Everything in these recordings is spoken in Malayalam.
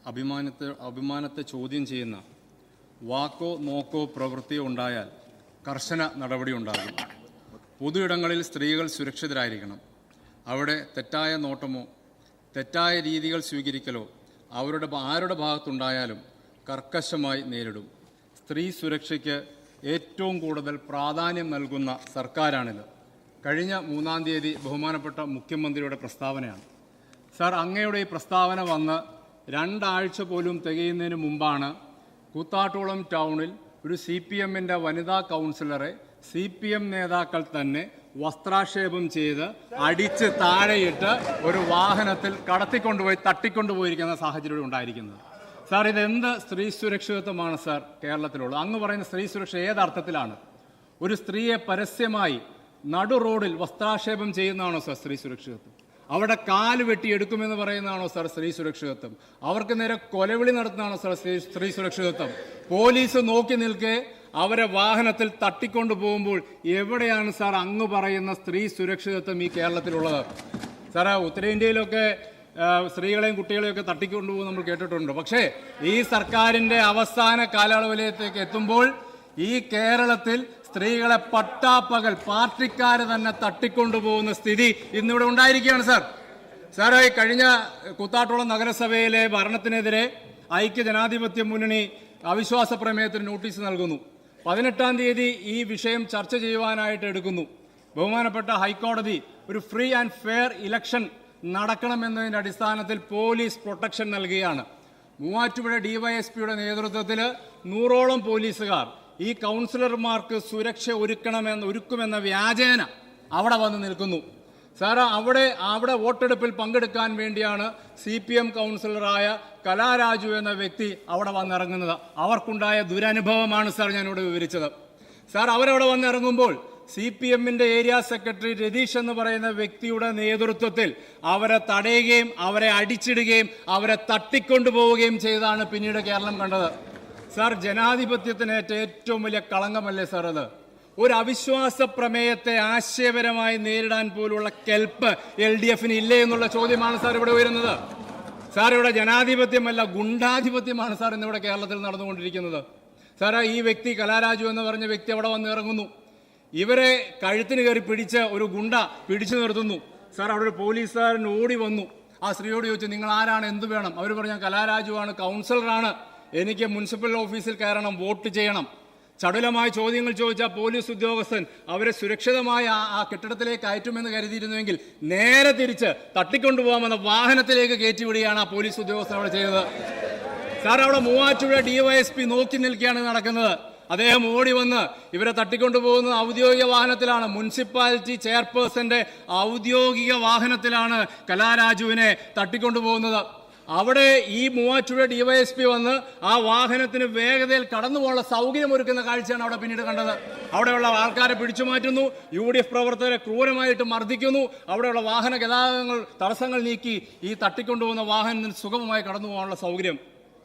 അഭിമാനത്തെ ചോദ്യം ചെയ്യുന്ന വാക്കോ നോക്കോ പ്രവൃത്തിയോ ഉണ്ടായാൽ കർശന നടപടി ഉണ്ടാകും. പൊതു ഇടങ്ങളിൽ സ്ത്രീകൾ സുരക്ഷിതരായിരിക്കണം. അവിടെ തെറ്റായ നോട്ടമോ തെറ്റായ രീതികൾ സ്വീകരിക്കലോ ആരുടെ ഭാഗത്തുണ്ടായാലും കർക്കശമായി നേരിടും. സ്ത്രീ സുരക്ഷയ്ക്ക് ഏറ്റവും കൂടുതൽ പ്രാധാന്യം നൽകുന്ന സർക്കാരാണിത്. കഴിഞ്ഞ 3-ാം തീയതി ബഹുമാനപ്പെട്ട മുഖ്യമന്ത്രിയുടെ പ്രസ്താവനയാണ്. സാർ, അങ്ങയുടെ ഈ പ്രസ്താവന വന്ന് 2 ആഴ്ച പോലും തികയുന്നതിന് മുമ്പാണ് കൂത്താട്ടോളം ടൗണിൽ ഒരു CPM-ൻ്റെ വനിതാ കൗൺസിലറെ CPM നേതാക്കൾ തന്നെ വസ്ത്രാക്ഷേപം ചെയ്ത് അടിച്ച് താഴെയിട്ട് ഒരു വാഹനത്തിൽ തട്ടിക്കൊണ്ടുപോയിരിക്കുന്ന സാഹചര്യം ഉണ്ടായിരിക്കുന്നത്. സാർ, ഇതെന്ത് സ്ത്രീ സുരക്ഷിതത്വമാണ് സാർ കേരളത്തിലുള്ളത്? അങ്ങ് പറയുന്ന സ്ത്രീ സുരക്ഷ ഏതർത്ഥത്തിലാണ്? ഒരു സ്ത്രീയെ പരസ്യമായി നടു റോഡിൽ വസ്ത്രാക്ഷേപം ചെയ്യുന്നതാണോ സാർ സ്ത്രീ സുരക്ഷിതത്വം? അവിടെ കാല് വെട്ടിയെടുക്കുമെന്ന് പറയുന്നതാണോ സാർ സ്ത്രീ സുരക്ഷിതത്വം? അവർക്ക് നേരെ കൊലവിളി നടത്തുന്നതാണോ സാർ സ്ത്രീ സുരക്ഷിതത്വം? പോലീസ് നോക്കി നിൽക്കെ അവരെ വാഹനത്തിൽ തട്ടിക്കൊണ്ടു പോകുമ്പോൾ എവിടെയാണ് സാർ അങ്ങ് പറയുന്ന സ്ത്രീ സുരക്ഷിതത്വം ഈ കേരളത്തിലുള്ളത്? സാറേ, ഉത്തരേന്ത്യയിലൊക്കെ സ്ത്രീകളെയും കുട്ടികളെയൊക്കെ തട്ടിക്കൊണ്ടുപോകും നമ്മൾ കേട്ടിട്ടുണ്ട്. പക്ഷേ ഈ സർക്കാരിൻ്റെ അവസാന കാലയളവിലേക്ക് എത്തുമ്പോൾ ഈ കേരളത്തിൽ സ്ത്രീകളെ പട്ടാപ്പകൽ പാർട്ടിക്കാർ തന്നെ തട്ടിക്കൊണ്ടുപോകുന്ന സ്ഥിതി ഇന്നിവിടെ ഉണ്ടായിരിക്കുകയാണ് സാർ. സാറേ, കഴിഞ്ഞ കൂത്താട്ടോളം നഗരസഭയിലെ ഭരണത്തിനെതിരെ ഐക്യജനാധിപത്യ മുന്നണി അവിശ്വാസ പ്രമേയത്തിന് നോട്ടീസ് നൽകുന്നു. 18-ാം തീയതി ഈ വിഷയം ചർച്ച ചെയ്യുവാനായിട്ട് എടുക്കുന്നു. ബഹുമാനപ്പെട്ട ഹൈക്കോടതി ഒരു ഫ്രീ ആൻഡ് ഫെയർ ഇലക്ഷൻ നടക്കണമെന്നതിൻ്റെ അടിസ്ഥാനത്തിൽ പോലീസ് പ്രൊട്ടക്ഷൻ നൽകുകയാണ്. മൂവാറ്റുപുഴ DYSPയുടെ നേതൃത്വത്തിൽ 100ഓളം പോലീസുകാർ ഈ കൗൺസിലർമാർക്ക് സുരക്ഷ ഒരുക്കുമെന്ന വ്യാജേന അവിടെ വന്ന് നിൽക്കുന്നു. സാറ്, അവിടെ വോട്ടെടുപ്പിൽ പങ്കെടുക്കാൻ വേണ്ടിയാണ് CPM കൗൺസിലറായ കലാരാജു എന്ന വ്യക്തി അവിടെ വന്നിറങ്ങുന്നത്. അവർക്കുണ്ടായ ദുരനുഭവമാണ് സാർ ഞാനിവിടെ വിവരിച്ചത്. സാർ, അവരവിടെ വന്നിറങ്ങുമ്പോൾ CPM-ന്റെ ഏരിയ സെക്രട്ടറി രതീഷ് എന്ന് പറയുന്ന വ്യക്തിയുടെ നേതൃത്വത്തിൽ അവരെ തടയുകയും അവരെ അടിച്ചിടുകയും അവരെ തട്ടിക്കൊണ്ടുപോവുകയും ചെയ്താണ് പിന്നീട് കേരളം കണ്ടത്. സാർ, ജനാധിപത്യത്തിനേറ്റ ഏറ്റവും വലിയ കളങ്കമല്ലേ സാർ അത്? ഒരു അവിശ്വാസ പ്രമേയത്തെ ആശയപരമായി നേരിടാൻ പോലുള്ള കെൽപ്പ് LDF-ന് ഇല്ലേ എന്നുള്ള ചോദ്യമാണ് സാർ ഇവിടെ ഉയരുന്നത്. സാർ, ഇവിടെ ജനാധിപത്യമല്ല ഗുണ്ടാധിപത്യമാണ് സാർ ഇന്നിവിടെ കേരളത്തിൽ നടന്നുകൊണ്ടിരിക്കുന്നത്. സാർ, ഈ വ്യക്തി കലാരാജു എന്ന് പറഞ്ഞ വ്യക്തി അവിടെ വന്ന് ഇറങ്ങുന്നു. ഇവരെ കഴുത്തിന് കയറി പിടിച്ച് ഒരു ഗുണ്ട പിടിച്ചു നിർത്തുന്നു. സാർ, അവിടെ ഒരു പോലീസുകാരൻ ഓടി വന്നു. ആ സ്ത്രീയോട് ചോദിച്ചു, നിങ്ങൾ ആരാണ്, എന്ത് വേണം? അവർ പറഞ്ഞു, കലാരാജുവാണ്, കൗൺസിലറാണ്, എനിക്ക് മുനിസിപ്പൽ ഓഫീസിൽ കയറണം, വോട്ട് ചെയ്യണം. ചടുലമായ ചോദ്യങ്ങൾ ചോദിച്ച പോലീസ് ഉദ്യോഗസ്ഥൻ അവരെ സുരക്ഷിതമായ ആ കെട്ടിടത്തിലേക്ക് കയറ്റുമെന്ന് കരുതിയിരുന്നുവെങ്കിൽ നേരെ തിരിച്ച് തട്ടിക്കൊണ്ടുപോകാമെന്ന വാഹനത്തിലേക്ക് കയറ്റിവിടുകയാണ് ആ പോലീസ് ഉദ്യോഗസ്ഥൻ അവിടെ ചെയ്തത്. സാർ, അവിടെ മൂവാറ്റുപുഴ DYSP നോക്കി നിൽക്കുകയാണ് നടക്കുന്നത്. അദ്ദേഹം ഓടി വന്ന് ഇവരെ തട്ടിക്കൊണ്ടുപോകുന്നത് ഔദ്യോഗിക വാഹനത്തിലാണ്. മുനിസിപ്പാലിറ്റി ചെയർപേഴ്സന്റെ ഔദ്യോഗിക വാഹനത്തിലാണ് കലാരാജുവിനെ തട്ടിക്കൊണ്ടുപോകുന്നത്. അവിടെ ഈ മൂവാറ്റുപുഴ DYSP വന്ന് ആ വാഹനത്തിന് വേഗതയിൽ കടന്നു പോകാനുള്ള സൗകര്യമൊരുക്കുന്ന കാഴ്ചയാണ് അവിടെ പിന്നീട് കണ്ടത്. അവിടെയുള്ള ആൾക്കാരെ പിടിച്ചു മാറ്റുന്നു, UDF പ്രവർത്തകരെ ക്രൂരമായിട്ട് മർദ്ദിക്കുന്നു, അവിടെയുള്ള വാഹന തടസ്സങ്ങൾ നീക്കി ഈ തട്ടിക്കൊണ്ടുപോകുന്ന വാഹനത്തിന് സുഗമമായി കടന്നു പോകാനുള്ള സൗകര്യം.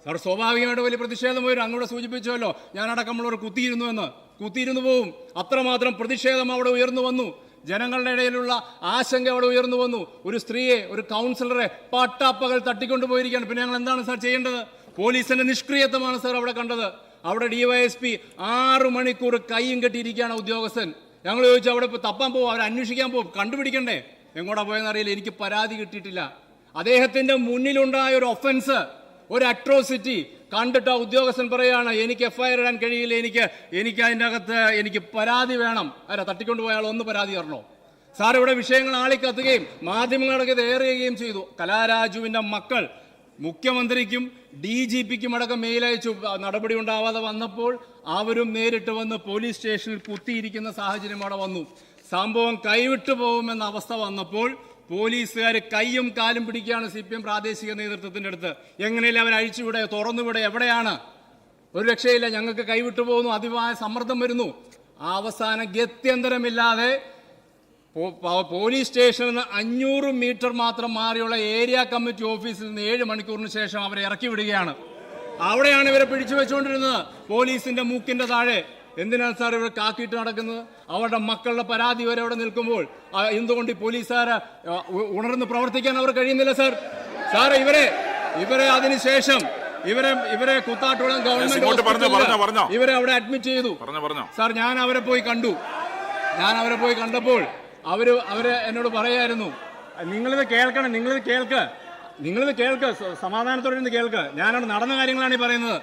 സാർ, സ്വാഭാവികമായിട്ട് വലിയ പ്രതിഷേധം വരും. അങ്ങോട്ട് സൂചിപ്പിച്ചല്ലോ, ഞാനടക്കമുള്ളവർ കുത്തിയിരുന്നു പോവും. അത്രമാത്രം പ്രതിഷേധം അവിടെ ഉയർന്നു വന്നു. ജനങ്ങളുടെ ഇടയിലുള്ള ആശങ്ക അവിടെ ഉയർന്നു വന്നു. ഒരു സ്ത്രീയെ, ഒരു കൗൺസിലറെ പട്ടാപ്പകൽ തട്ടിക്കൊണ്ടുപോയിരിക്കുകയാണ്. പിന്നെ ഞങ്ങൾ എന്താണ് സാർ ചെയ്യേണ്ടത്? പോലീസിന്റെ നിഷ്ക്രിയത്വമാണ് സാർ അവിടെ കണ്ടത്. അവിടെ DYSP 6 മണിക്കൂർ കൈയും കെട്ടിയിരിക്കുകയാണ് ഉദ്യോഗസ്ഥൻ. ഞങ്ങൾ ചോദിച്ചു, അവിടെ ഇപ്പോൾ തപ്പാൻ പോവും, അവരെ അന്വേഷിക്കാൻ പോവും, കണ്ടുപിടിക്കണ്ടേ? എങ്ങോട്ടാ പോയെന്ന് അറിയില്ല. എനിക്ക് പരാതി കിട്ടിയിട്ടില്ല. അദ്ദേഹത്തിന്റെ മുന്നിലുണ്ടായ ഒരു ഒഫൻസ്, ഒരു അട്രോസിറ്റി കണ്ടിട്ട് ആ ഉദ്യോഗസ്ഥൻ പറയുകയാണ്, എനിക്ക് FIR ഇടാൻ കഴിയില്ല, എനിക്ക് അതിൻ്റെ അകത്ത് എനിക്ക് പരാതി വേണം. തട്ടിക്കൊണ്ടുപോയാൽ ഒന്ന് പരാതി തരണോ? സാർ, ഇവിടെ വിഷയങ്ങൾ ആളിക്കത്തുകയും മാധ്യമങ്ങളൊക്കെ ഇത് ഏറുകയും ചെയ്തു. കലാരാജുവിൻ്റെ മക്കൾ മുഖ്യമന്ത്രിക്കും DGP-ക്കും അടക്കം മെയിലയച്ചു. നടപടി ഉണ്ടാവാതെ വന്നപ്പോൾ അവരും നേരിട്ട് വന്ന് പോലീസ് സ്റ്റേഷനിൽ കുത്തിയിരിക്കുന്ന സാഹചര്യം അവിടെ വന്നു. സംഭവം കൈവിട്ടു പോകുമെന്ന അവസ്ഥ വന്നപ്പോൾ പോലീസുകാർ കൈയും കാലും പിടിക്കുകയാണ് CPM പ്രാദേശിക നേതൃത്വത്തിൻ്റെ അടുത്ത്. എങ്ങനെയല്ല അവർ അഴിച്ചുവിടെ, തുറന്നുവിടെ, എവിടെയാണ്? ഒരു രക്ഷയില്ല, ഞങ്ങൾക്ക് കൈവിട്ടു പോകുന്നു, അതിവായ സമ്മർദ്ദം വരുന്നു. അവസാനം ഗത്യന്തരമില്ലാതെ പോലീസ് സ്റ്റേഷനിൽ നിന്ന് 500 മീറ്റർ മാത്രം മാറിയുള്ള ഏരിയ കമ്മിറ്റി ഓഫീസിൽ നിന്ന് 7 മണിക്കൂറിന് ശേഷം അവരെ ഇറക്കി വിടുകയാണ്. അവിടെയാണ് ഇവരെ പിടിച്ചു വെച്ചുകൊണ്ടിരുന്നത്, പോലീസിന്റെ മൂക്കിന്റെ താഴെ. എന്തിനാണ് സാർ ഇവർ കാക്കിയിട്ട് നടക്കുന്നത്? അവരുടെ മക്കളുടെ പരാതി വരെ അവിടെ നിൽക്കുമ്പോൾ എന്തുകൊണ്ട് ഈ പോലീസുകാരെ ഉണർന്ന് പ്രവർത്തിക്കാൻ അവർ കഴിയുന്നില്ല സാർ? സാർ, ഇവരെ അതിനുശേഷം ഇവരെ കുത്താട്ടോളം ഗവൺമെന്റ് ഇവരെ അവിടെ അഡ്മിറ്റ് ചെയ്തു. സാർ, ഞാൻ അവരെ പോയി കണ്ടപ്പോൾ അവര് എന്നോട് പറയായിരുന്നു, നിങ്ങളിത് കേൾക്ക്, സമാധാനത്തോടെ ഇരുന്ന് കേൾക്ക്. ഞാനവിടെ നടന്ന കാര്യങ്ങളാണ് ഈ പറയുന്നത്.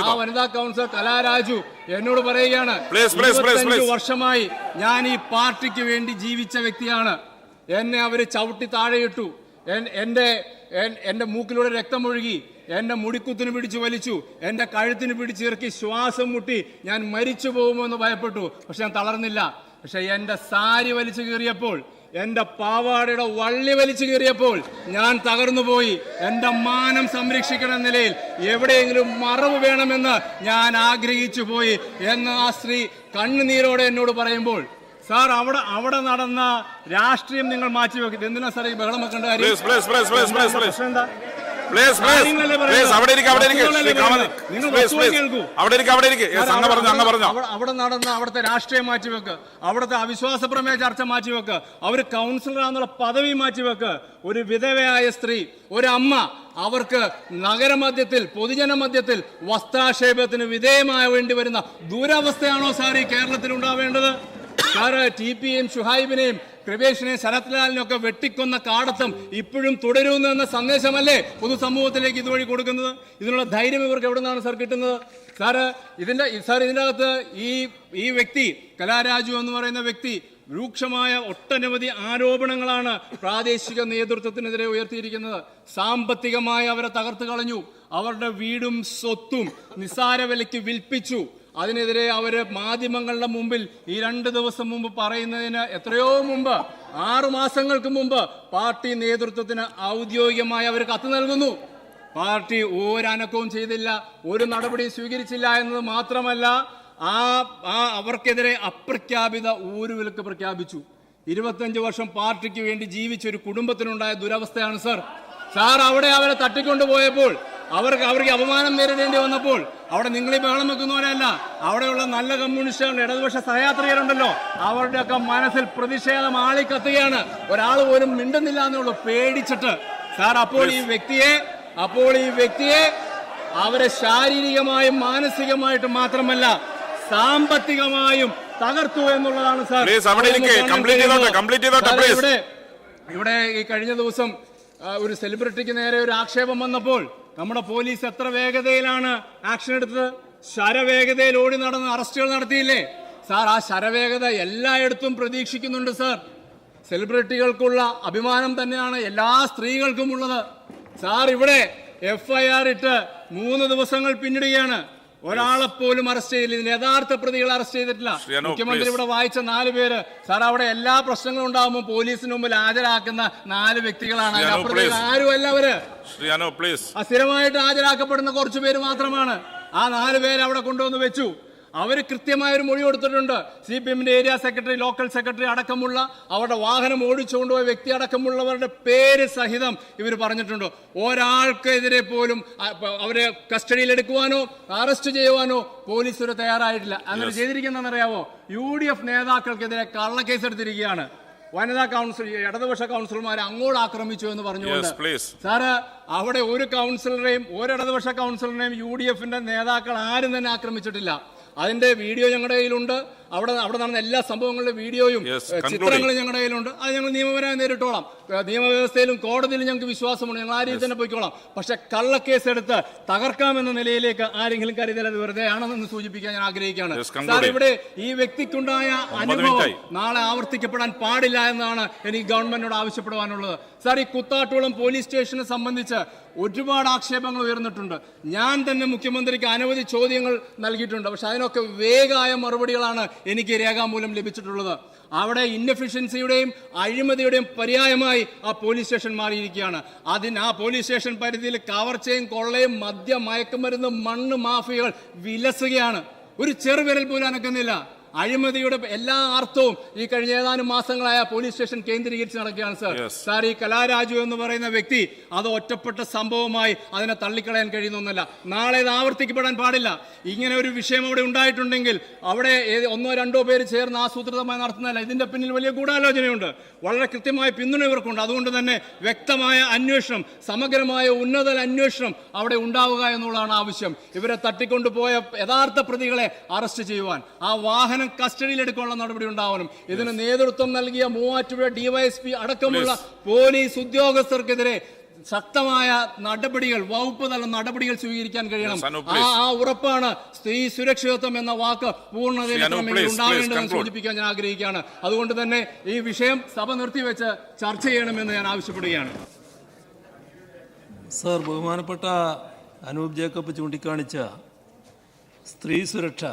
ആ വനിതാ കൗൺസിലർ കലാരാജു എന്നോട് പറയുകയാണ്, 25 വർഷമായി ഞാൻ ഈ പാർട്ടിക്ക് വേണ്ടി ജീവിച്ച വ്യക്തിയാണ്. എന്നെ അവര് ചവിട്ടി താഴെയിട്ടു, എന്റെ മൂക്കിലൂടെ രക്തമൊഴുകി, എന്റെ മുടിക്കുത്തിന് പിടിച്ചു വലിച്ചു, എന്റെ കഴുത്തിന് പിടിച്ചിറക്കി ശ്വാസം മുട്ടി ഞാൻ മരിച്ചു പോകുമോ എന്ന് ഭയപ്പെട്ടു. പക്ഷെ ഞാൻ തളർന്നില്ല. പക്ഷെ എന്റെ സാരി വലിച്ചു കീറിയപ്പോൾ, എന്റെ പാവാടയുടെ വള്ളി വലിച്ചു കീറിയപ്പോൾ ഞാൻ തകർന്നുപോയി. എന്റെ മാനം സംരക്ഷിക്കണം എന്ന നിലയിൽ എവിടെയെങ്കിലും മറവ് വേണമെന്ന് ഞാൻ ആഗ്രഹിച്ചു പോയി എന്ന് ആ സ്ത്രീ കണ്ണുനീരോടെ എന്നോട് പറയുമ്പോൾ, സാർ, അവിടെ നടന്ന രാഷ്ട്രീയം നിങ്ങൾ മാറ്റിവെക്കും. എന്തിനാ സാർ ഈ ബഹളം വെക്കേണ്ട കാര്യം? അവിടെ നടന്ന അവിടുത്തെ രാഷ്ട്രീയം മാറ്റിവെക്ക്, അവിടുത്തെ അവിശ്വാസ പ്രമേയ ചർച്ച മാറ്റിവെക്ക്, അവര് കൗൺസിലറാന്നുള്ള പദവി മാറ്റിവെക്ക്. ഒരു വിധവയായ സ്ത്രീ, ഒരു അമ്മ, അവർക്ക് നഗരമധ്യത്തിൽ, പൊതുജന മധ്യത്തിൽ വസ്ത്രാക്ഷേപത്തിന് വിധേയമായ വേണ്ടി വരുന്ന ദുരവസ്ഥയാണോ സാർ ഈ കേരളത്തിൽ ഉണ്ടാവേണ്ടത്? സാറ് TP-യെയും ഷുഹൈബിനെയും കൃപേഷിനെയും ശരത്ലാലിനെയും ഒക്കെ വെട്ടിക്കൊന്ന കാടത്തം ഇപ്പോഴും തുടരുന്നു എന്ന സന്ദേശമല്ലേ പൊതുസമൂഹത്തിലേക്ക് ഇതുവഴി കൊടുക്കുന്നത്? ഇതിനുള്ള ധൈര്യം ഇവർക്ക് എവിടെ നിന്നാണ് സാർ കിട്ടുന്നത്? ഇതിന്റെ അകത്ത് ഈ വ്യക്തി, കലാരാജു എന്ന് പറയുന്ന വ്യക്തി, രൂക്ഷമായ ഒട്ടനവധി ആരോപണങ്ങളാണ് പ്രാദേശിക നേതൃത്വത്തിനെതിരെ ഉയർത്തിയിരിക്കുന്നത്. സാമ്പത്തികമായി അവരെ തകർത്ത് കളഞ്ഞു, അവരുടെ വീടും സ്വത്തും നിസ്സാര വിലയ്ക്ക് വിൽപ്പിച്ചു. അതിനെതിരെ അവര് മാധ്യമങ്ങളുടെ മുമ്പിൽ ഈ 2 ദിവസം മുമ്പ് പറയുന്നതിന് എത്രയോ മുമ്പ്, 6 മാസങ്ങൾക്ക് മുമ്പ് പാർട്ടി നേതൃത്വത്തിന് ഔദ്യോഗികമായി അവർ കത്ത് നൽകുന്നു. പാർട്ടി ഒരനക്കവും ചെയ്തില്ല, ഒരു നടപടിയും സ്വീകരിച്ചില്ല എന്നത് മാത്രമല്ല, അവർക്കെതിരെ അപ്രഖ്യാപിത ഊരുവിലക്ക് പ്രഖ്യാപിച്ചു. 25 വർഷം പാർട്ടിക്ക് വേണ്ടി ജീവിച്ച ഒരു കുടുംബത്തിനുണ്ടായ ദുരവസ്ഥയാണ് സാർ. അവിടെ അവരെ തട്ടിക്കൊണ്ടുപോയപ്പോൾ, അവർക്ക് അപമാനം നേരിടേണ്ടി വന്നപ്പോൾ, അവിടെ നിങ്ങൾ ഈ ബഹളം വെക്കുന്നവരല്ല, അവിടെയുള്ള നല്ല കമ്മ്യൂണിസ്റ്റുകളുടെ ഇടതുപക്ഷ സഹയാത്രികരുണ്ടല്ലോ, അവരുടെയൊക്കെ മനസ്സിൽ പ്രതിഷേധം ആളിക്കത്തുകയാണ്. ഒരാൾ പോലും മിണ്ടുന്നില്ല എന്നുള്ളൂ, പേടിച്ചിട്ട്. സാർ, അപ്പോൾ ഈ വ്യക്തിയെ അവരെ ശാരീരികമായും മാനസികമായിട്ടും മാത്രമല്ല സാമ്പത്തികമായും തകർത്തു എന്നുള്ളതാണ് സാർ. ഇവിടെ ഈ കഴിഞ്ഞ ദിവസം ഒരു സെലിബ്രിറ്റിക്ക് നേരെ ഒരു ആക്ഷേപം വന്നപ്പോൾ നമ്മുടെ പോലീസ് എത്ര വേഗതയിലാണ് ആക്ഷൻ എടുത്തത്? ശരവേഗതയിൽ ഓടി നടന്ന് അറസ്റ്റുകൾ നടത്തിയില്ലേ സാർ? ആ ശരവേഗത എല്ലായിടത്തും പ്രതീക്ഷിക്കുന്നുണ്ട് സാർ. സെലിബ്രിറ്റികൾക്കുള്ള അഭിമാനം തന്നെയാണ് എല്ലാ സ്ത്രീകൾക്കും ഉള്ളത് സാർ. ഇവിടെ FIR ഇട്ട് 3 ദിവസങ്ങൾ പിന്നിടുകയാണ്, ഒരാളെപ്പോലും അറസ്റ്റ് ചെയ്തില്ല. ഇതിൽ യഥാർത്ഥ പ്രതികളെ അറസ്റ്റ് ചെയ്തിട്ടില്ല. മുഖ്യമന്ത്രി ഇവിടെ വായിച്ച 4 പേര് സാർ, അവിടെ എല്ലാ പ്രശ്നങ്ങളും ഉണ്ടാകുമ്പോൾ പോലീസിന് മുമ്പിൽ ഹാജരാക്കുന്ന 4 വ്യക്തികളാണ്. ആരുമല്ല അവര്, സ്ഥിരമായിട്ട് ഹാജരാക്കപ്പെടുന്ന കുറച്ചു പേര് മാത്രമാണ്. ആ 4 പേര് അവിടെ കൊണ്ടുവന്ന് വെച്ചു. അവർ കൃത്യമായൊരു മൊഴി കൊടുത്തിട്ടുണ്ട്. CPM-ന്റെ ഏരിയ സെക്രട്ടറി, ലോക്കൽ സെക്രട്ടറി അടക്കമുള്ള, അവരുടെ വാഹനം ഓടിച്ചുകൊണ്ടുപോയ വ്യക്തി അടക്കമുള്ളവരുടെ പേര് സഹിതം ഇവർ പറഞ്ഞിട്ടുണ്ട്. ഒരാൾക്കെതിരെ പോലും അവരെ കസ്റ്റഡിയിലെടുക്കുവാനോ അറസ്റ്റ് ചെയ്യുവാനോ പോലീസ് ഒരു തയ്യാറായിട്ടില്ല. അങ്ങനെ ചെയ്തിരിക്കുന്നതെന്നറിയാവോ? UDF നേതാക്കൾക്കെതിരെ കള്ളക്കേസ് എടുത്തിരിക്കുകയാണ്. വനിതാ കൗൺസിൽ, ഇടതുപക്ഷ കൗൺസിലർമാരെ അങ്ങോട്ട് ആക്രമിച്ചു എന്ന് പറഞ്ഞുകൊണ്ട്. സാറ്, അവിടെ ഒരു കൗൺസിലറെയും ഒരു ഇടതുപക്ഷ കൗൺസിലറിനെയും UDF-ന്റെ നേതാക്കൾ ആരും തന്നെ ആക്രമിച്ചിട്ടില്ല. അതിന്റെ വീഡിയോ ഞങ്ങളുടെ കയ്യിലുണ്ട്. അവിടെ നടന്ന എല്ലാ സംഭവങ്ങളുടെ വീഡിയോയും ചിത്രങ്ങളും ഞങ്ങളുടെ കയ്യിലുണ്ട്. അത് ഞങ്ങൾ നിയമപരമായി നേരിട്ടോളാം. നിയമവ്യവസ്ഥയിലും കോടതിയിലും ഞങ്ങൾക്ക് വിശ്വാസമുണ്ട്. ഞങ്ങൾ ആ രീതിയിൽ തന്നെ പോയിക്കോളാം. പക്ഷെ കള്ളക്കേസ് എടുത്ത് തകർക്കാമെന്ന നിലയിലേക്ക് ആരെങ്കിലും കരുതൽ അത് വെറുതെ ആണെന്ന് സൂചിപ്പിക്കാൻ ഞാൻ ആഗ്രഹിക്കുകയാണ്. സാർ, ഇവിടെ ഈ വ്യക്തിക്കുണ്ടായ അനുഭവം നാളെ ആവർത്തിക്കപ്പെടാൻ പാടില്ല എന്നാണ് എനിക്ക് ഗവൺമെന്റിനോട് ആവശ്യപ്പെടുവാനുള്ളത്. സാർ, ഈ കുത്താട്ടോളം പോലീസ് സ്റ്റേഷനെ സംബന്ധിച്ച് ഒരുപാട് ആക്ഷേപങ്ങൾ ഉയർന്നിട്ടുണ്ട്. ഞാൻ തന്നെ മുഖ്യമന്ത്രിക്ക് അനവധി ചോദ്യങ്ങൾ നൽകിയിട്ടുണ്ട്. പക്ഷെ അതിനൊക്കെ വേഗമായ മറുപടികളാണ് എനിക്ക് രേഖാമൂലം ലഭിച്ചിട്ടുള്ളത്. അവിടെ ഇൻഎഫിഷ്യൻസിയുടെയും അഴിമതിയുടെയും പര്യായമായി ആ പോലീസ് സ്റ്റേഷൻ മാറിയിരിക്കുകയാണ്. ആ പോലീസ് സ്റ്റേഷൻ പരിധിയിൽ കവർച്ചയും കൊള്ളയും മദ്യ, മയക്കുമരുന്ന്, മണ്ണ് മാഫിയകൾ വിലസുകയാണ്. ഒരു ചെറുവിരൽ പോലും അനക്കുന്നില്ല. അഴിമതിയുടെ എല്ലാ അർത്ഥവും ഈ കഴിഞ്ഞ ഏതാനും മാസങ്ങളായ പോലീസ് സ്റ്റേഷൻ കേന്ദ്രീകരിച്ച് നടക്കുകയാണ് സർ. സാർ, ഈ കലാരാജു എന്ന് പറയുന്ന വ്യക്തി അത് ഒറ്റപ്പെട്ട സംഭവമായി അതിനെ തള്ളിക്കളയാൻ കഴിയുന്നൊന്നല്ല. നാളെ ഇത് ആവർത്തിക്കപ്പെടാൻ പാടില്ല. ഇങ്ങനെ ഒരു വിഷയം അവിടെ ഉണ്ടായിട്ടുണ്ടെങ്കിൽ അവിടെ ഒന്നോ രണ്ടോ പേര് ചേർന്ന് ആസൂത്രിതമായി നടത്തുന്നതല്ല. ഇതിന്റെ പിന്നിൽ വലിയ ഗൂഢാലോചനയുണ്ട്. വളരെ കൃത്യമായ പിന്തുണ ഇവർക്കുണ്ട്. അതുകൊണ്ട് തന്നെ വ്യക്തമായ അന്വേഷണം, സമഗ്രമായ ഉന്നത അന്വേഷണം അവിടെ ഉണ്ടാവുക എന്നുള്ളതാണ് ആവശ്യം. ഇവരെ തട്ടിക്കൊണ്ടുപോയ യഥാർത്ഥ പ്രതികളെ അറസ്റ്റ് ചെയ്യുവാൻ, ആ വാഹനം കസ്റ്റഡിയിലെടുക്കാനുള്ള നടപടി ഉണ്ടാവണം. ഇതിന് നേതൃത്വം നൽകിയ മൂവാറ്റുപുഴ ഡിവൈഎസ്പി അടക്കമുള്ള പോലീസ് ഉദ്യോഗസ്ഥർക്കെതിരെ ശക്തമായ നടപടികൾ, വകുപ്പ് തല നടപടികൾ സ്വീകരിക്കാൻ കഴിയണം. ആ ഉറപ്പാണ് സ്ത്രീ സുരക്ഷിതത്വം എന്ന വാക്ക് പൂർണ്ണതയിൽ ഉണ്ടാകേണ്ടതെന്ന് സൂചിപ്പിക്കാൻ ഞാൻ ആഗ്രഹിക്കുകയാണ്. അതുകൊണ്ട് തന്നെ ഈ വിഷയം സഭ നിർത്തിവെച്ച് ചർച്ച ചെയ്യണമെന്ന് ഞാൻ ആവശ്യപ്പെടുകയാണ്. സർ, ബഹുമാനപ്പെട്ട അനൂപ് ജേക്കബ് ചൂണ്ടിക്കാണിച്ച സ്ത്രീ സുരക്ഷ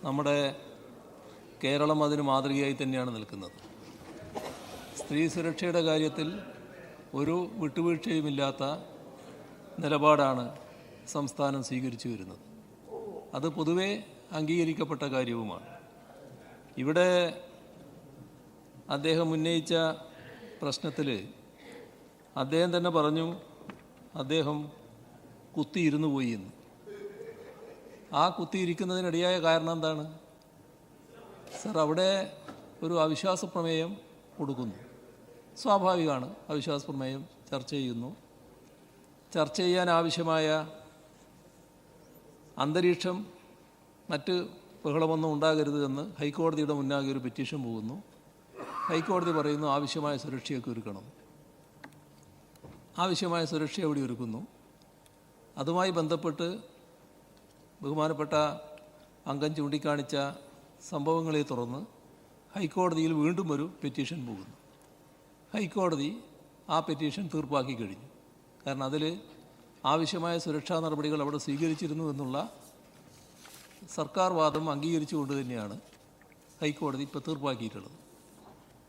നമ്മുടെ കേരളം അതിന് മാതൃകയായി തന്നെയാണ് നിൽക്കുന്നത്. സ്ത്രീ സുരക്ഷയുടെ കാര്യത്തിൽ ഒരു വിട്ടുവീഴ്ചയുമില്ലാത്ത നിലപാടാണ് സംസ്ഥാനം സ്വീകരിച്ചു വരുന്നത്. അത് പൊതുവെ അംഗീകരിക്കപ്പെട്ട കാര്യവുമാണ്. ഇവിടെ അദ്ദേഹം ഉന്നയിച്ച പ്രശ്നത്തിൽ അദ്ദേഹം തന്നെ പറഞ്ഞു അദ്ദേഹം കുത്തിയിരുന്നു പോയി എന്ന്. ആ കുത്തിയിരിക്കുന്നതിനിടയായ കാരണം എന്താണ് സർ? അവിടെ ഒരു അവിശ്വാസ പ്രമേയം കൊടുക്കുന്നു. സ്വാഭാവികമാണ്, അവിശ്വാസ പ്രമേയം ചർച്ച ചെയ്യുന്നു. ചർച്ച ചെയ്യാൻ ആവശ്യമായ അന്തരീക്ഷം, മറ്റ് ബഹളമൊന്നും ഉണ്ടാകരുത് എന്ന് ഹൈക്കോടതിയുടെ മുന്നാകെ ഒരു പെറ്റീഷൻ പോകുന്നു. ഹൈക്കോടതി പറയുന്നു ആവശ്യമായ സുരക്ഷയൊക്കെ ഒരുക്കണം. ആവശ്യമായ സുരക്ഷ എവിടെ ഒരുക്കുന്നു? അതുമായി ബന്ധപ്പെട്ട് ബഹുമാനപ്പെട്ട അംഗം ചൂണ്ടിക്കാണിച്ച സംഭവങ്ങളെ തുടർന്ന് ഹൈക്കോടതിയിൽ വീണ്ടും ഒരു പെറ്റീഷൻ പോകുന്നു. ഹൈക്കോടതി ആ പെറ്റീഷൻ തീർപ്പാക്കി കഴിഞ്ഞു. കാരണം അതിൽ ആവശ്യമായ സുരക്ഷാ നടപടികൾ അവിടെ സ്വീകരിച്ചിരുന്നു എന്നുള്ള സർക്കാർ വാദം അംഗീകരിച്ചുകൊണ്ട് തന്നെയാണ് ഹൈക്കോടതി ഇപ്പോൾ തീർപ്പാക്കിയിട്ടുള്ളത്.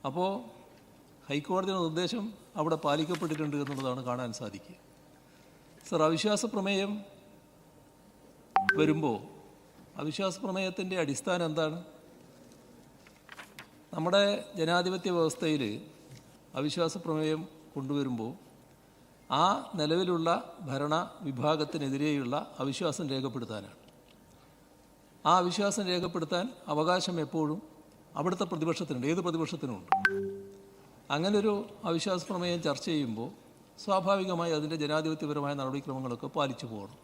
അപ്പോൾ ഹൈക്കോടതിയുടെ നിർദ്ദേശം അവിടെ പാലിക്കപ്പെട്ടിട്ടുണ്ട് എന്നുള്ളതാണ് കാണാൻ സാധിക്കുക. സർ, അവിശ്വാസ പ്രമേയം വരുമ്പോൾ അവിശ്വാസ പ്രമേയത്തിൻ്റെ അടിസ്ഥാനം എന്താണ്? നമ്മുടെ ജനാധിപത്യ വ്യവസ്ഥയിൽ അവിശ്വാസ പ്രമേയം കൊണ്ടുവരുമ്പോൾ ആ നിലവിലുള്ള ഭരണ വിഭാഗത്തിനെതിരെയുള്ള അവിശ്വാസം രേഖപ്പെടുത്താനാണ്. ആ അവിശ്വാസം രേഖപ്പെടുത്താൻ അവകാശം എപ്പോഴും അവിടുത്തെ പ്രതിപക്ഷത്തിനുണ്ട്, ഏത് പ്രതിപക്ഷത്തിനുമുണ്ട്. അങ്ങനൊരു അവിശ്വാസ പ്രമേയം ചർച്ച ചെയ്യുമ്പോൾ സ്വാഭാവികമായി അതിൻ്റെ ജനാധിപത്യപരമായ നടപടിക്രമങ്ങളൊക്കെ പാലിച്ചു പോകണം.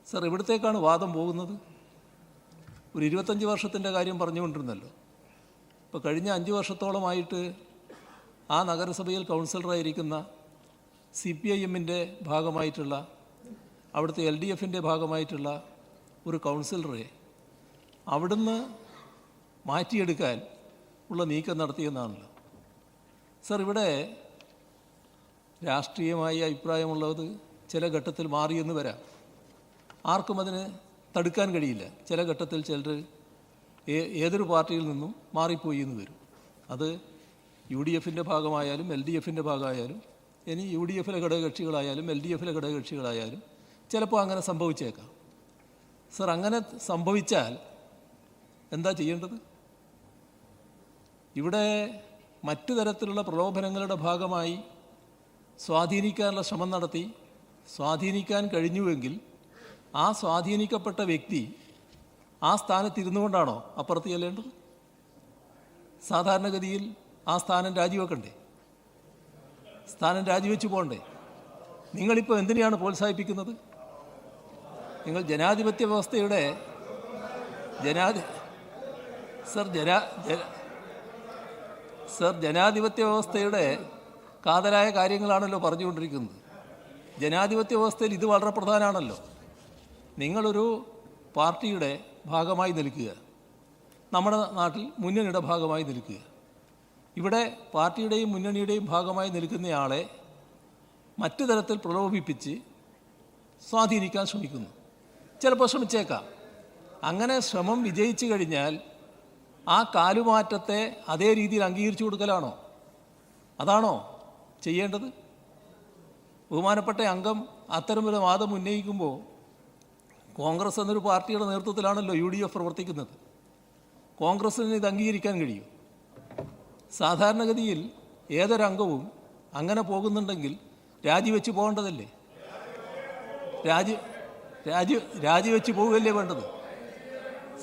സർ, ഇവിടത്തേക്കാണ് വാദം പോകുന്നത്. ഒരു 25 വർഷത്തിൻ്റെ കാര്യം പറഞ്ഞുകൊണ്ടിരുന്നല്ലോ. ഇപ്പോൾ കഴിഞ്ഞ 5 വർഷത്തോളമായിട്ട് ആ നഗരസഭയിൽ കൗൺസിലറായിരിക്കുന്ന CPIM-ൻ്റെ ഭാഗമായിട്ടുള്ള, അവിടുത്തെ LDF-ൻ്റെ ഭാഗമായിട്ടുള്ള ഒരു കൗൺസിലറെ അവിടുന്ന് മാറ്റിയെടുക്കാൻ ഉള്ള നീക്കം നടത്തിയെന്നാണല്ലോ. സർ, ഇവിടെ രാഷ്ട്രീയമായി അഭിപ്രായമുള്ളത് ചില ഘട്ടത്തിൽ മാറിയെന്ന് വരാം. ആർക്കും അതിന് തടുക്കാൻ കഴിയില്ല. ചില ഘട്ടത്തിൽ ചിലർ ഏതൊരു പാർട്ടിയിൽ നിന്നും മാറിപ്പോയി എന്ന് വരും. അത് UDF-ൻ്റെ ഭാഗമായാലും LDF-ൻ്റെ ഭാഗമായാലും, ഇനി UDF-ലെ ഘടകകക്ഷികളായാലും LDF-ലെ ഘടകകക്ഷികളായാലും ചിലപ്പോൾ അങ്ങനെ സംഭവിച്ചേക്കാം. സർ, അങ്ങനെ സംഭവിച്ചാൽ എന്താ ചെയ്യേണ്ടത്? ഇവിടെ മറ്റു തരത്തിലുള്ള പ്രലോഭനങ്ങളുടെ ഭാഗമായി സ്വാധീനിക്കാനുള്ള ശ്രമം നടത്തി സ്വാധീനിക്കാൻ കഴിഞ്ഞുവെങ്കിൽ ആ സ്വാധീനിക്കപ്പെട്ട വ്യക്തി ആ സ്ഥാനത്തിരുന്നു കൊണ്ടാണോ അപ്പുറത്ത് ചെല്ലേണ്ടത്? സാധാരണഗതിയിൽ ആ സ്ഥാനം രാജിവെക്കണ്ടേ? സ്ഥാനം രാജിവെച്ച് പോകണ്ടേ? നിങ്ങളിപ്പോൾ എന്തിനെയാണ് പ്രോത്സാഹിപ്പിക്കുന്നത്? നിങ്ങൾ ജനാധിപത്യ വ്യവസ്ഥയുടെ ജനാധിപത്യ വ്യവസ്ഥയുടെ കാതലായ കാര്യങ്ങളാണല്ലോ പറഞ്ഞുകൊണ്ടിരിക്കുന്നത്. ജനാധിപത്യ വ്യവസ്ഥയിൽ ഇത് വളരെ പ്രധാനമാണല്ലോ. നിങ്ങളൊരു പാർട്ടിയുടെ ഭാഗമായി നിൽക്കുക, നമ്മുടെ നാട്ടിൽ മുന്നണിയുടെ ഭാഗമായി നിൽക്കുക. ഇവിടെ പാർട്ടിയുടെയും മുന്നണിയുടെയും ഭാഗമായി നിൽക്കുന്നയാളെ മറ്റു തരത്തിൽ പ്രലോഭിപ്പിച്ച് സ്വാധീനിക്കാൻ ശ്രമിക്കുന്നു. ചിലപ്പോൾ ശ്രമിച്ചേക്കാം. അങ്ങനെ ശ്രമം വിജയിച്ചു കഴിഞ്ഞാൽ ആ കാലുമാറ്റത്തെ അതേ രീതിയിൽ അംഗീകരിച്ചു കൊടുക്കലാണോ? അതാണോ ചെയ്യേണ്ടത്? ബഹുമാനപ്പെട്ട അംഗം അത്തരമൊരു വാദം ഉന്നയിക്കുമ്പോൾ കോൺഗ്രസ് എന്നൊരു പാർട്ടിയുടെ നേതൃത്വത്തിലാണല്ലോ UDF പ്രവർത്തിക്കുന്നത്. കോൺഗ്രസ്സിന് ഇത് അംഗീകരിക്കാൻ കഴിയും? സാധാരണഗതിയിൽ ഏതൊരംഗവും അങ്ങനെ പോകുന്നുണ്ടെങ്കിൽ രാജിവെച്ച് പോകേണ്ടതല്ലേ? രാജിവെച്ച് പോവുകയല്ലേ വേണ്ടത്?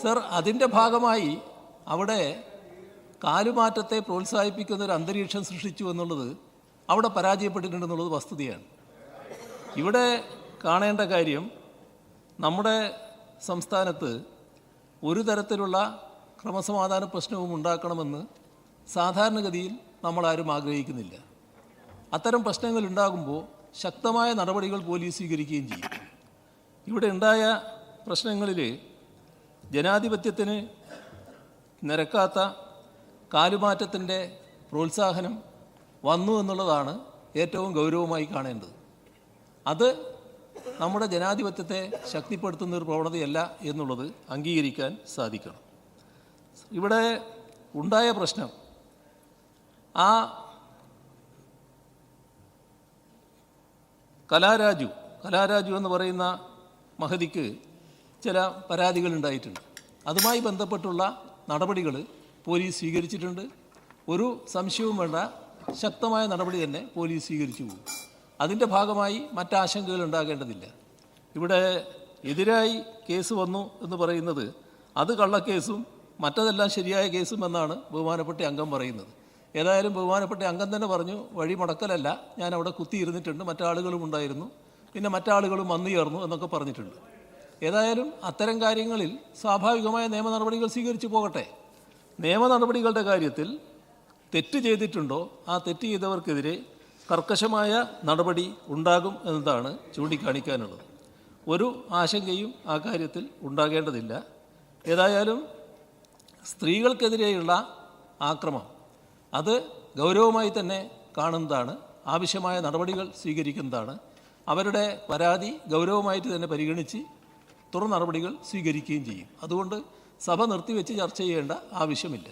സർ, അതിൻ്റെ ഭാഗമായി അവിടെ കാലുമാറ്റത്തെ പ്രോത്സാഹിപ്പിക്കുന്ന ഒരു അന്തരീക്ഷം സൃഷ്ടിച്ചു എന്നുള്ളത് അവിടെ പരാജയപ്പെട്ടിട്ടുണ്ടെന്നുള്ളത് വസ്തുതയാണ്. ഇവിടെ കാണേണ്ട കാര്യം, നമ്മുടെ സംസ്ഥാനത്ത് ഒരു തരത്തിലുള്ള ക്രമസമാധാന പ്രശ്നവും ഉണ്ടാക്കണമെന്ന് സാധാരണഗതിയിൽ നമ്മളാരും ആഗ്രഹിക്കുന്നില്ല. അത്തരം പ്രശ്നങ്ങൾ ഉണ്ടാകുമ്പോൾ ശക്തമായ നടപടികൾ പോലീസ് സ്വീകരിക്കുകയും ചെയ്യും. ഇവിടെ ഉണ്ടായ പ്രശ്നങ്ങളിൽ ജനാധിപത്യത്തിന് നിരക്കാത്ത കാലുമാറ്റത്തിൻ്റെ പ്രോത്സാഹനം വന്നു എന്നുള്ളതാണ് ഏറ്റവും ഗൗരവമായി കാണേണ്ടത്. അത് നമ്മുടെ ജനാധിപത്യത്തെ ശക്തിപ്പെടുത്തുന്ന ഒരു പ്രവണതയല്ല എന്നുള്ളത് അംഗീകരിക്കാൻ സാധിക്കണം. ഇവിടെ ഉണ്ടായ പ്രശ്നം, ആ കലാരാജു എന്ന് പറയുന്ന മഹതിക്ക് ചില പരാതികൾ ഉണ്ടായിട്ടുണ്ട്. അതുമായി ബന്ധപ്പെട്ടുള്ള നടപടികൾ പോലീസ് സ്വീകരിച്ചിട്ടുണ്ട്. ഒരു സംശയവും വേണ്ട, ശക്തമായ നടപടി തന്നെ പോലീസ് സ്വീകരിച്ചു പോകും. അതിൻ്റെ ഭാഗമായി മറ്റാശങ്കകൾ ഉണ്ടാകേണ്ടതില്ല. ഇവിടെ എതിരായി കേസ് വന്നു എന്ന് പറയുന്നത് അത് കള്ളക്കേസും മറ്റതെല്ലാം ശരിയായ കേസും എന്നാണ് ബഹുമാനപ്പെട്ട അംഗം പറയുന്നത്. ഏതായാലും ബഹുമാനപ്പെട്ട അംഗം തന്നെ പറഞ്ഞു, വഴി മുടക്കലല്ല, ഞാൻ അവിടെ കുത്തിയിരുന്നിട്ടുണ്ട്, മറ്റാളുകളും ഉണ്ടായിരുന്നു, പിന്നെ മറ്റാളുകളും വന്നു ചേർന്നു എന്നൊക്കെ പറഞ്ഞിട്ടുണ്ട്. ഏതായാലും അത്തരം കാര്യങ്ങളിൽ സ്വാഭാവികമായ നിയമ നടപടികൾ സ്വീകരിച്ചു പോകട്ടെ. നിയമ നടപടികളുടെ കാര്യത്തിൽ തെറ്റ് ചെയ്തിട്ടുണ്ടോ ആ തെറ്റ് ചെയ്തവർക്കെതിരെ കർക്കശമായ നടപടി ഉണ്ടാകും എന്നതാണ് ചൂണ്ടിക്കാണിക്കാനുള്ളത്. ഒരു ആശങ്കയും ആ കാര്യത്തിൽ ഉണ്ടാകേണ്ടതില്ല. ഏതായാലും സ്ത്രീകൾക്കെതിരെയുള്ള ആക്രമണം അത് ഗൗരവമായി തന്നെ കാണുന്നതാണ്, ആവശ്യമായ നടപടികൾ സ്വീകരിക്കുന്നതാണ്. അവരുടെ പരാതി ഗൗരവമായിട്ട് തന്നെ പരിഗണിച്ച് തുടർ നടപടികൾ സ്വീകരിക്കുകയും ചെയ്യും. അതുകൊണ്ട് സഭ നിർത്തിവെച്ച് ചർച്ച ചെയ്യേണ്ട ആവശ്യമില്ല.